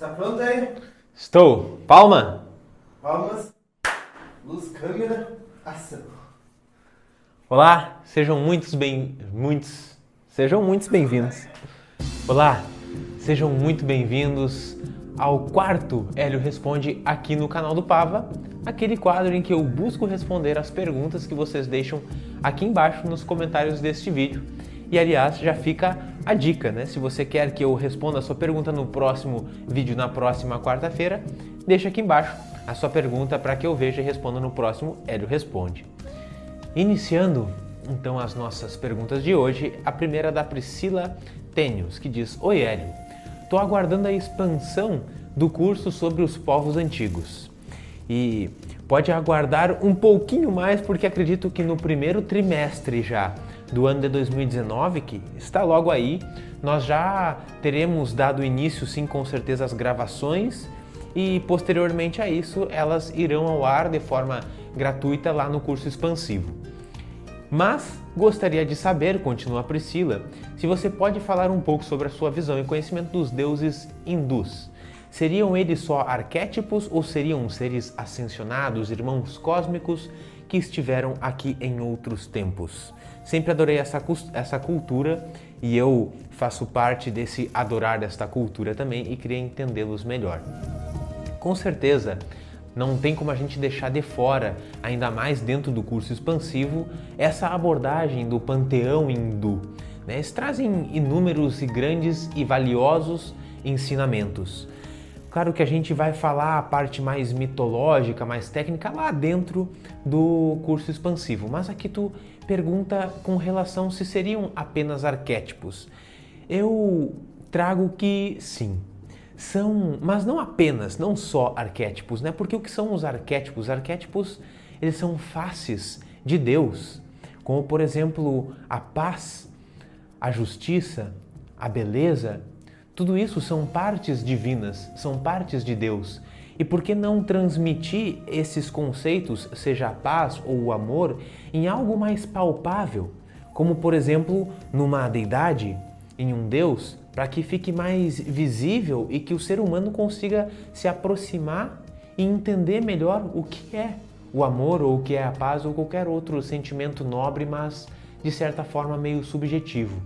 Está pronto aí? Estou. Palma. Palmas, luz, câmera, ação. Olá, sejam muitos bem-vindos. Olá, sejam muito bem-vindos ao quarto Hélio Responde aqui no canal do Pava, aquele quadro em que eu busco responder as perguntas que vocês deixam aqui embaixo nos comentários deste vídeo. E aliás, já fica a dica, né? Se você quer que eu responda a sua pergunta no próximo vídeo, na próxima quarta-feira, deixa aqui embaixo a sua pergunta para que eu veja e responda no próximo Hélio Responde. Iniciando então as nossas perguntas de hoje, a primeira é da Priscila Tênios, que diz: Oi Hélio, estou aguardando a expansão do curso sobre os povos antigos e pode aguardar um pouquinho mais porque acredito que no primeiro trimestre já do ano de 2019, que está logo aí, nós já teremos dado início sim com certeza às gravações e posteriormente a isso elas irão ao ar de forma gratuita lá no curso expansivo. Mas gostaria de saber, continua a Priscila, se você pode falar um pouco sobre a sua visão e conhecimento dos deuses hindus. Seriam eles só arquétipos ou seriam seres ascensionados, irmãos cósmicos que estiveram aqui em outros tempos? Sempre adorei essa cultura e eu faço parte desse adorar desta cultura também e queria entendê-los melhor. Com certeza, não tem como a gente deixar de fora, ainda mais dentro do curso expansivo, essa abordagem do panteão hindu. Eles trazem inúmeros e grandes e valiosos ensinamentos. Claro que a gente vai falar a parte mais mitológica, mais técnica lá dentro do curso expansivo, mas aqui tu pergunta com relação se seriam apenas arquétipos. Eu trago que sim. São, mas não apenas, não só arquétipos, né? Porque o que são os arquétipos? Os arquétipos, eles são faces de Deus, como por exemplo, a paz, a justiça, a beleza. Tudo isso são partes divinas, são partes de Deus. E por que não transmitir esses conceitos, seja a paz ou o amor, em algo mais palpável, como por exemplo, numa deidade, em um Deus, para que fique mais visível e que o ser humano consiga se aproximar e entender melhor o que é o amor ou o que é a paz ou qualquer outro sentimento nobre, mas de certa forma meio subjetivo.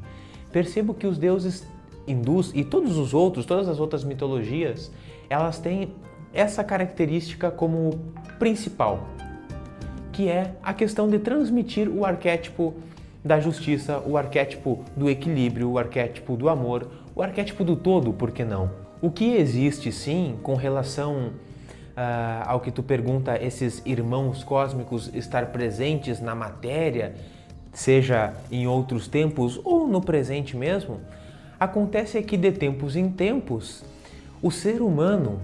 Percebo que os deuses hindus e todos os outros, todas as outras mitologias, elas têm essa característica como principal, que é a questão de transmitir o arquétipo da justiça, o arquétipo do equilíbrio, o arquétipo do amor, o arquétipo do todo, por que não? O que existe sim com relação ao que tu pergunta, esses irmãos cósmicos estar presentes na matéria, seja em outros tempos ou no presente mesmo, acontece que de tempos em tempos o ser humano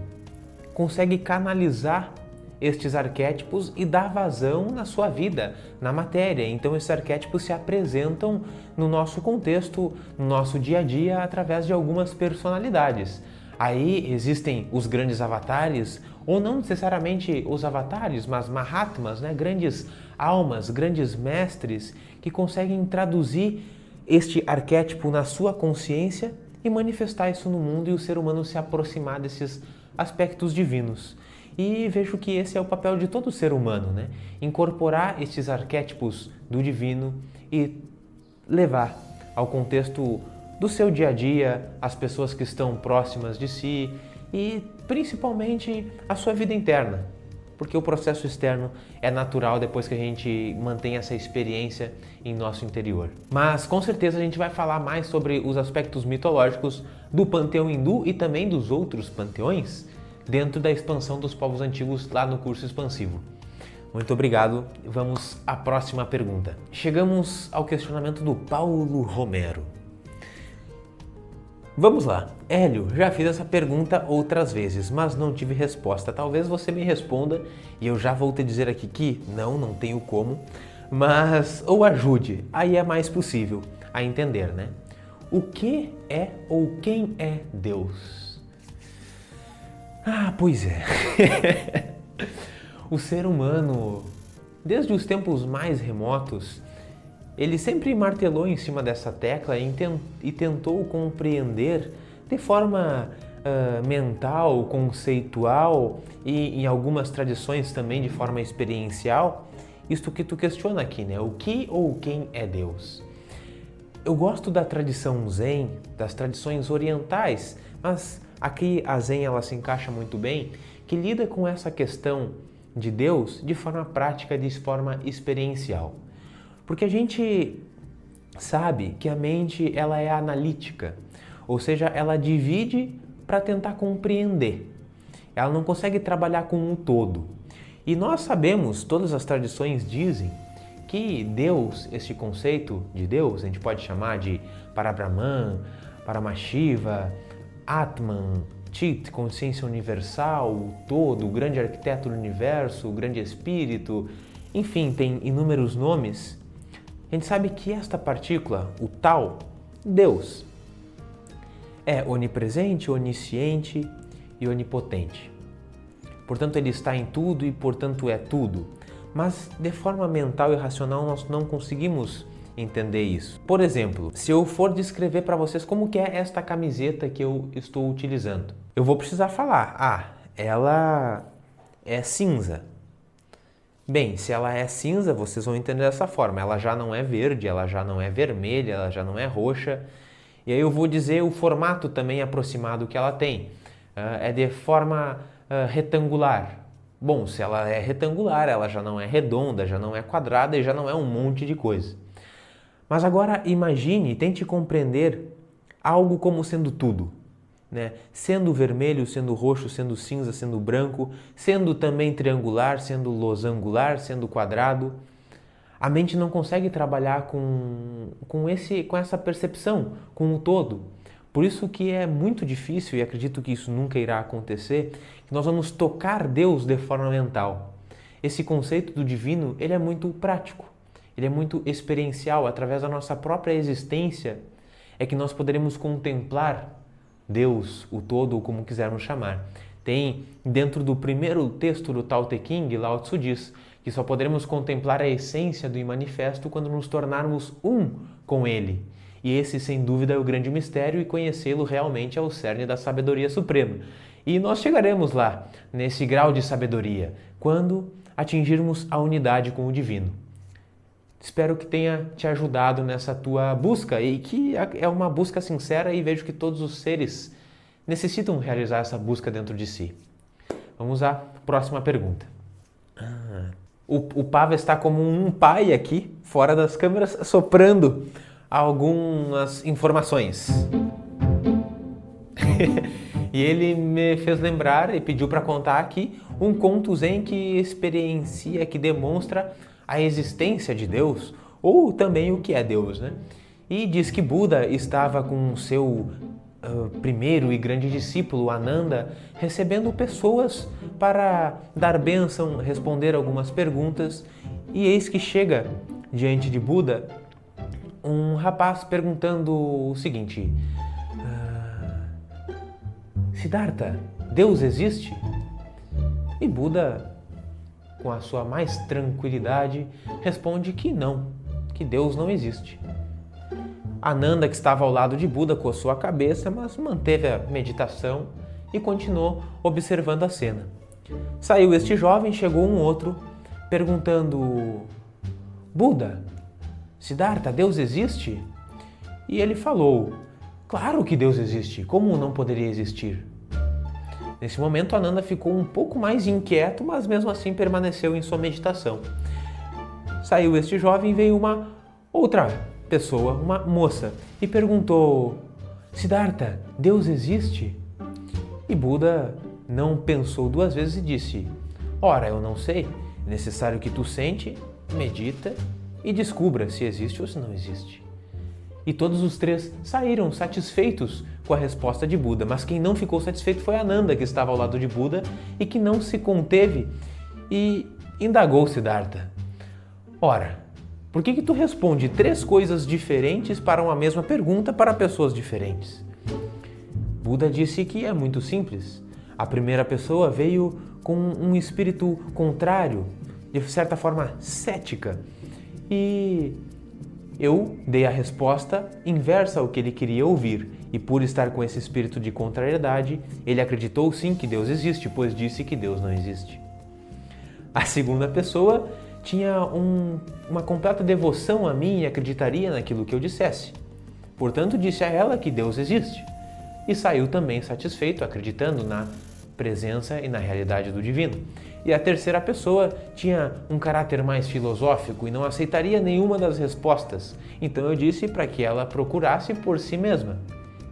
consegue canalizar estes arquétipos e dar vazão na sua vida, na matéria. Então esses arquétipos se apresentam no nosso contexto, no nosso dia a dia, através de algumas personalidades. Aí existem os grandes avatares, ou não necessariamente os avatares, mas Mahatmas, né? Grandes almas, grandes mestres que conseguem traduzir este arquétipo na sua consciência e manifestar isso no mundo e o ser humano se aproximar desses aspectos divinos. E vejo que esse é o papel de todo ser humano, né? Incorporar estes arquétipos do divino e levar ao contexto do seu dia a dia, as pessoas que estão próximas de si e principalmente a sua vida interna, porque o processo externo é natural depois que a gente mantém essa experiência em nosso interior. Mas com certeza a gente vai falar mais sobre os aspectos mitológicos do panteão hindu e também dos outros panteões dentro da expansão dos povos antigos lá no curso expansivo. Muito obrigado. Vamos à próxima pergunta. Chegamos ao questionamento do Paulo Romero. Vamos lá. Hélio, já fiz essa pergunta outras vezes, mas não tive resposta. Talvez você me responda e eu já vou te dizer aqui que não tenho como, mas ou ajude, aí é mais possível a entender, né? O que é ou quem é Deus? Ah, pois é. O ser humano, desde os tempos mais remotos, ele sempre martelou em cima dessa tecla e tentou compreender de forma mental, conceitual e em algumas tradições também de forma experiencial, isto que tu questiona aqui, né? O que ou quem é Deus? Eu gosto da tradição Zen, das tradições orientais, mas aqui a Zen ela se encaixa muito bem, que lida com essa questão de Deus de forma prática, de forma experiencial. Porque a gente sabe que a mente ela é analítica, ou seja, ela divide para tentar compreender. Ela não consegue trabalhar com um todo. E nós sabemos, todas as tradições dizem que Deus, este conceito de Deus, a gente pode chamar de Parabrahman, Paramashiva, Atman, Chit, consciência universal, o todo, o grande arquiteto do universo, o grande espírito, enfim, tem inúmeros nomes. A gente sabe que esta partícula, o tal, Deus, é onipresente, onisciente e onipotente. Portanto, ele está em tudo e, portanto, é tudo. Mas, de forma mental e racional, nós não conseguimos entender isso. Por exemplo, se eu for descrever para vocês como que é esta camiseta que eu estou utilizando, eu vou precisar falar, ela é cinza. Bem, se ela é cinza, vocês vão entender dessa forma. Ela já não é verde, ela já não é vermelha, ela já não é roxa. E aí eu vou dizer o formato também aproximado que ela tem. É de forma retangular. Bom, se ela é retangular, ela já não é redonda, já não é quadrada e já não é um monte de coisa. Mas agora imagine, tente compreender algo como sendo tudo, né? Sendo vermelho, sendo roxo, sendo cinza, sendo branco, sendo também triangular, sendo losangular, sendo quadrado. A mente não consegue trabalhar com essa percepção, com o todo. Por isso que é muito difícil, e acredito que isso nunca irá acontecer, que nós vamos tocar Deus de forma mental. Esse conceito do divino, ele é muito prático, ele é muito experiencial. Através da nossa própria existência é que nós poderemos contemplar Deus, o todo, ou como quisermos chamar. Tem, dentro do primeiro texto do Tao Te Ching, Lao Tzu diz que só poderemos contemplar a essência do manifesto quando nos tornarmos um com ele. E esse, sem dúvida, é o grande mistério, e conhecê-lo realmente é o cerne da sabedoria suprema. E nós chegaremos lá, nesse grau de sabedoria, quando atingirmos a unidade com o divino. Espero que tenha te ajudado nessa tua busca, e que é uma busca sincera, e vejo que todos os seres necessitam realizar essa busca dentro de si. Vamos à próxima pergunta. O Pava está como um pai aqui, fora das câmeras, soprando algumas informações. E ele me fez lembrar e pediu para contar aqui um conto zen que experiencia, que demonstra a existência de Deus, ou também o que é Deus, né? E diz que Buda estava com seu primeiro e grande discípulo, Ananda, recebendo pessoas para dar bênção, responder algumas perguntas, e eis que chega diante de Buda um rapaz perguntando o seguinte: Siddhartha, Deus existe? E Buda, com a sua mais tranquilidade, responde que não, que Deus não existe. Ananda, que estava ao lado de Buda, coçou a cabeça, mas manteve a meditação e continuou observando a cena. Saiu este jovem, chegou um outro, perguntando: Buda, Siddhartha, Deus existe? E ele falou: claro que Deus existe, como não poderia existir? Nesse momento, Ananda ficou um pouco mais inquieto, mas mesmo assim permaneceu em sua meditação. Saiu este jovem e veio uma outra pessoa, uma moça, e perguntou: Siddhartha, Deus existe? E Buda não pensou duas vezes e disse: ora, eu não sei, é necessário que tu sente, medita e descubra se existe ou se não existe. E todos os três saíram satisfeitos com a resposta de Buda, mas quem não ficou satisfeito foi Ananda, que estava ao lado de Buda e que não se conteve e indagou Siddhartha: ora, por que tu responde três coisas diferentes para uma mesma pergunta para pessoas diferentes? Buda disse que é muito simples. A primeira pessoa veio com um espírito contrário, de certa forma cética, e eu dei a resposta inversa ao que ele queria ouvir. E por estar com esse espírito de contrariedade, ele acreditou sim que Deus existe, pois disse que Deus não existe. A segunda pessoa tinha uma completa devoção a mim e acreditaria naquilo que eu dissesse. Portanto, disse a ela que Deus existe. E saiu também satisfeito, acreditando na presença e na realidade do divino. E a terceira pessoa tinha um caráter mais filosófico e não aceitaria nenhuma das respostas. Então eu disse para que ela procurasse por si mesma.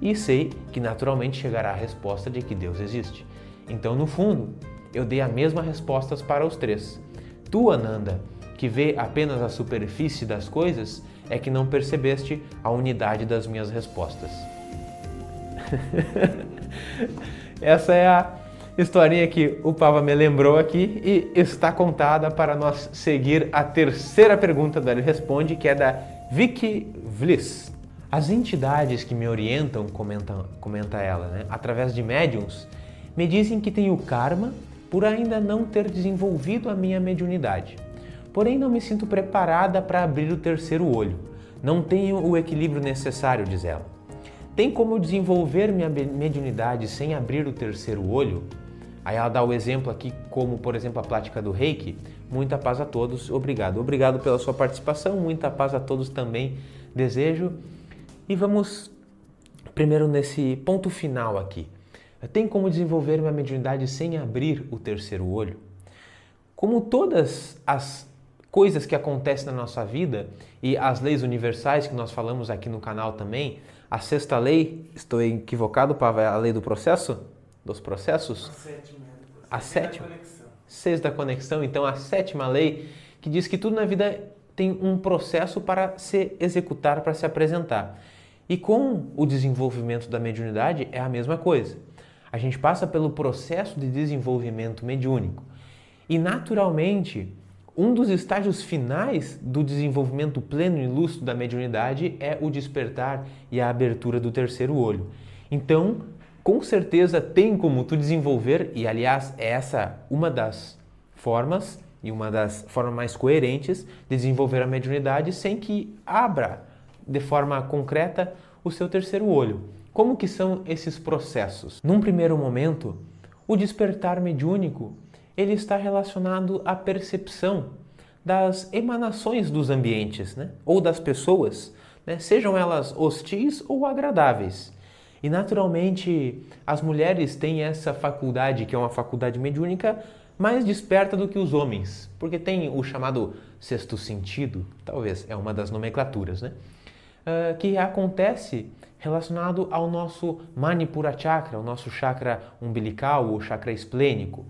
E sei que naturalmente chegará a resposta de que Deus existe. Então, no fundo, eu dei a mesma resposta para os três. Tu, Ananda, que vê apenas a superfície das coisas, é que não percebeste a unidade das minhas respostas. Essa é a historinha que o Pava me lembrou aqui e está contada para nós seguir a terceira pergunta do Hélio Responde, que é da Vicky Vliss. As entidades que me orientam, comenta ela, né, através de médiums, me dizem que tenho karma por ainda não ter desenvolvido a minha mediunidade. Porém, não me sinto preparada para abrir o terceiro olho. Não tenho o equilíbrio necessário, diz ela. Tem como eu desenvolver minha mediunidade sem abrir o terceiro olho? Aí ela dá o exemplo aqui, como por exemplo a prática do Reiki. Muita paz a todos, obrigado. Obrigado pela sua participação, muita paz a todos também desejo. E vamos primeiro nesse ponto final aqui. Tem como desenvolver minha mediunidade sem abrir o terceiro olho? Como todas as coisas que acontecem na nossa vida e as leis universais que nós falamos aqui no canal também, a sexta lei, estou equivocado, Pava, é a lei do processo? Dos processos? A sétima. Seis da conexão, então a sétima lei que diz que tudo na vida tem um processo para se executar, para se apresentar. E com o desenvolvimento da mediunidade é a mesma coisa. A gente passa pelo processo de desenvolvimento mediúnico. E naturalmente, um dos estágios finais do desenvolvimento pleno e lúcido da mediunidade é o despertar e a abertura do terceiro olho. Então, com certeza tem como tu desenvolver, e aliás, é essa uma das formas e uma das formas mais coerentes de desenvolver a mediunidade sem que abra de forma concreta o seu terceiro olho. Como que são esses processos? Num primeiro momento, o despertar mediúnico ele está relacionado à percepção das emanações dos ambientes, né? Ou das pessoas, né? Sejam elas hostis ou agradáveis. E naturalmente as mulheres têm essa faculdade, que é uma faculdade mediúnica, mais desperta do que os homens, porque tem o chamado sexto sentido, talvez é uma das nomenclaturas, né? Que acontece relacionado ao nosso Manipura Chakra, o nosso chakra umbilical ou chakra esplênico.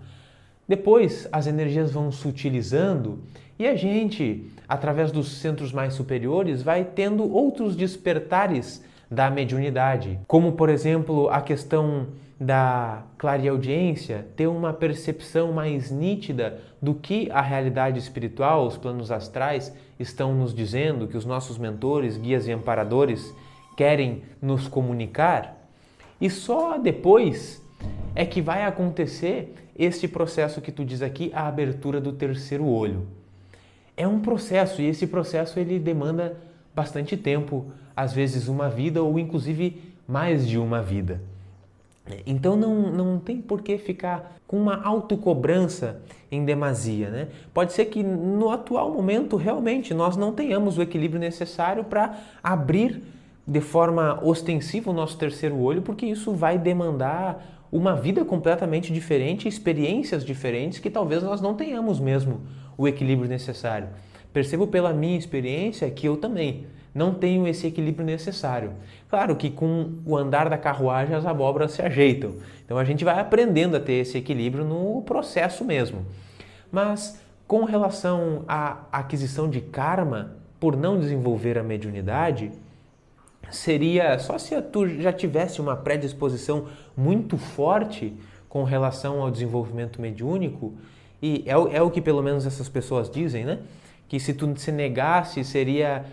Depois as energias vão sutilizando e a gente, através dos centros mais superiores, vai tendo outros despertares da mediunidade, como por exemplo a questão da clareaudiência, ter uma percepção mais nítida do que a realidade espiritual, os planos astrais estão nos dizendo, que os nossos mentores, guias e amparadores querem nos comunicar. E só depois é que vai acontecer este processo que tu diz aqui, a abertura do terceiro olho. É um processo e esse processo ele demanda bastante tempo, às vezes uma vida ou inclusive mais de uma vida. Então não tem por que ficar com uma autocobrança em demasia, né? Pode ser que no atual momento realmente nós não tenhamos o equilíbrio necessário para abrir de forma ostensiva o nosso terceiro olho, porque isso vai demandar uma vida completamente diferente, experiências diferentes que talvez nós não tenhamos mesmo o equilíbrio necessário. Percebo pela minha experiência que eu também não tenho esse equilíbrio necessário. Claro que com o andar da carruagem as abóboras se ajeitam. Então a gente vai aprendendo a ter esse equilíbrio no processo mesmo. Mas com relação à aquisição de karma, por não desenvolver a mediunidade, seria só se tu já tivesse uma predisposição muito forte com relação ao desenvolvimento mediúnico, e é o que pelo menos essas pessoas dizem, né? Que se tu se negasse seria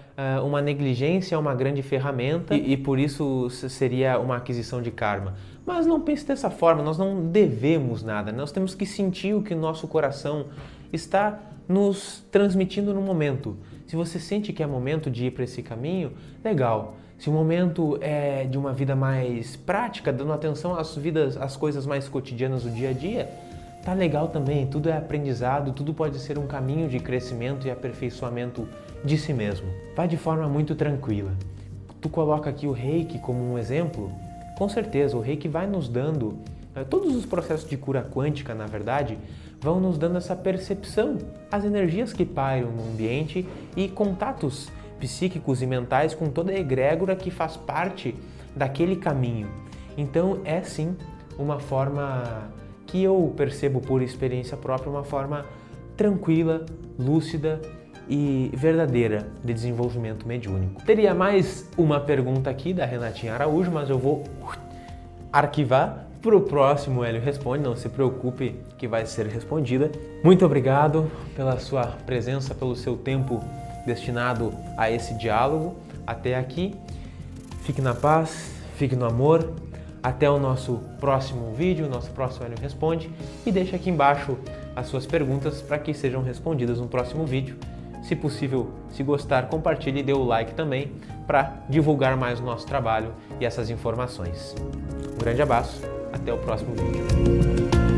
uma negligência, uma grande ferramenta e por isso seria uma aquisição de karma. Mas não pense dessa forma, nós não devemos nada, nós temos que sentir o que o nosso coração está nos transmitindo no momento. Se você sente que é momento de ir para esse caminho, legal. Se o momento é de uma vida mais prática, dando atenção às coisas mais cotidianas do dia a dia, tá legal também, tudo é aprendizado, tudo pode ser um caminho de crescimento e aperfeiçoamento de si mesmo. Vai de forma muito tranquila. Tu coloca aqui o Reiki como um exemplo, com certeza o Reiki vai nos dando, todos os processos de cura quântica, na verdade, vão nos dando essa percepção, as energias que pairam no ambiente e contatos psíquicos e mentais com toda a egrégora que faz parte daquele caminho. Então é sim uma forma que eu percebo por experiência própria, uma forma tranquila, lúcida e verdadeira de desenvolvimento mediúnico. Teria mais uma pergunta aqui da Renatinha Araújo, mas eu vou arquivar para o próximo Hélio Responde, não se preocupe que vai ser respondida. Muito obrigado pela sua presença, pelo seu tempo destinado a esse diálogo até aqui. Fique na paz, fique no amor. Até o nosso próximo vídeo, nosso próximo Hélio Responde, e deixe aqui embaixo as suas perguntas para que sejam respondidas no próximo vídeo. Se possível, se gostar, compartilhe e dê o like também para divulgar mais o nosso trabalho e essas informações. Um grande abraço, até o próximo vídeo.